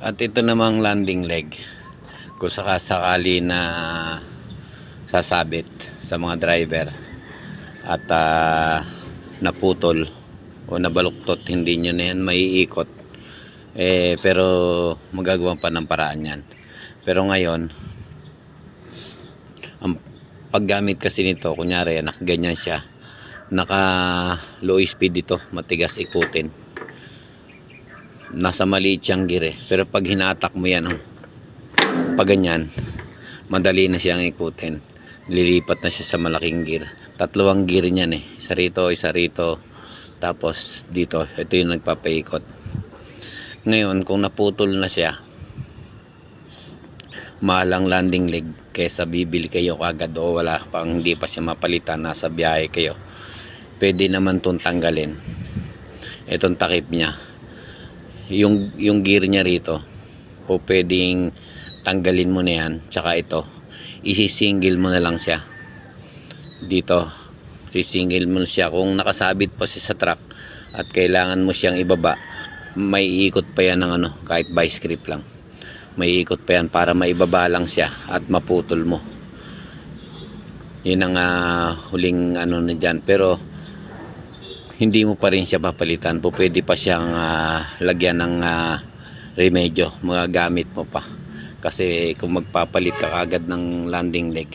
At ito namang landing leg, kung sakasakali na sasabit sa mga driver at naputol o nabaluktot, hindi nyo na yan maiikot, pero magagawa pa ng paraan yan. Pero ngayon, ang paggamit kasi nito, kunyari nakaganyan siya, naka low speed ito, matigas ikutin, nasa maliit siyang gear pero pag hinatak mo yan pag ganyan, madali na siyang ikutin, lilipat na siya sa malaking gear. Tatlong gear niyan isa rito, tapos dito, ito yung nagpapaikot. Ngayon kung naputol na siya, malang landing leg kaysa bibili kayo kagad o wala pang hindi pa siya mapalitan, nasa biyahe kayo, pwede naman itong tanggalin. Itong takip niya, yung gear niya rito o pwedeng tanggalin mo na yan, tsaka ito isi-single mo na lang siya dito, sisingil mo siya. Kung nakasabit pa siya sa truck at kailangan mo siyang ibaba, may ikot pa yan ng kahit vice grip lang, may ikot pa yan para maibaba lang siya at maputol mo. Yun ang huling na dyan. Pero hindi mo pa rin siya papalitan po, pwede pa siyang lagyan ng remedyo, magagamit mo pa. Kasi kung magpapalit ka agad ng landing leg,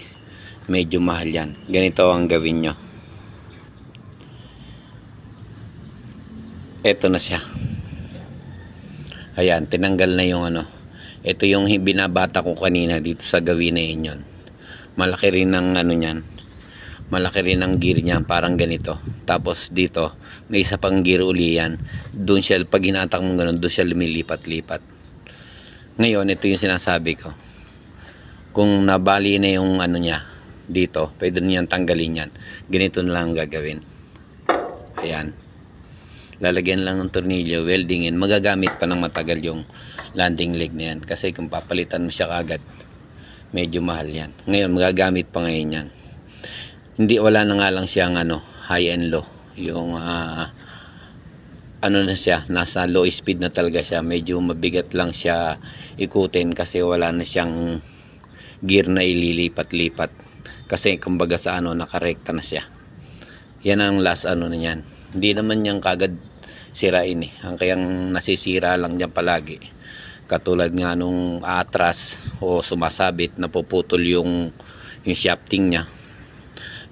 medyo mahal yan. Ganito ang gawin nyo. Ito na siya, ayan, tinanggal na yung ito yung binabata ko kanina dito sa gawin na yun. Malaki rin ang nyan, malaki rin ang gear niya, parang ganito. Tapos dito may isa pang gear uli yan, doon siya, pag hinatak mo ganun, doon siya lumilipat-lipat. Ngayon ito yung sinasabi ko, kung nabali na yung niya dito, pwede niyan tanggalin yan. Ganito na lang gagawin, ayan, lalagyan lang ng tornilyo, weldingin, magagamit pa ng matagal yung landing leg na yan. Kasi kung papalitan mo siya kagad, medyo mahal yan. Ngayon magagamit pa ngayon yan. Hindi, wala na nga lang siyang high and low, yung na siya, nasa low speed na talaga siya. Medyo mabigat lang siya ikutin kasi wala na siyang gear na ililipat-lipat, kasi kumbaga sa nakarekta na siya. Yan ang last na yan. Hindi naman niyang kagad sirain ang kayang nasisira lang diyan palagi, katulad nga nung atras o sumasabit, napuputol yung shafting niya.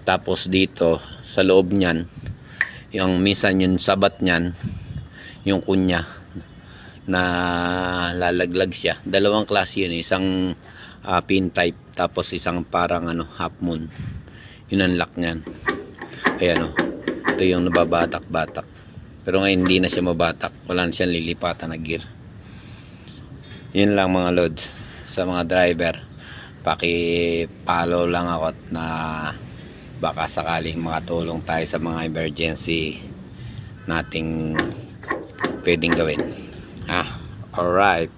Tapos dito sa loob niyan, yung minsan yung sabat niyan, yung kunya na lalaglag siya. Dalawang klase yun, isang pin type, tapos isang parang half moon, yun ang lock niyan. Ayan ito yung nababatak-batak, pero ngayon hindi na siya mabatak, wala na siyang lilipatan na gear. Yun lang mga loads, sa mga driver, paki-follow lang ako na baka sakaling makatulong tayo sa mga emergency nating pwedeng gawin. Alright.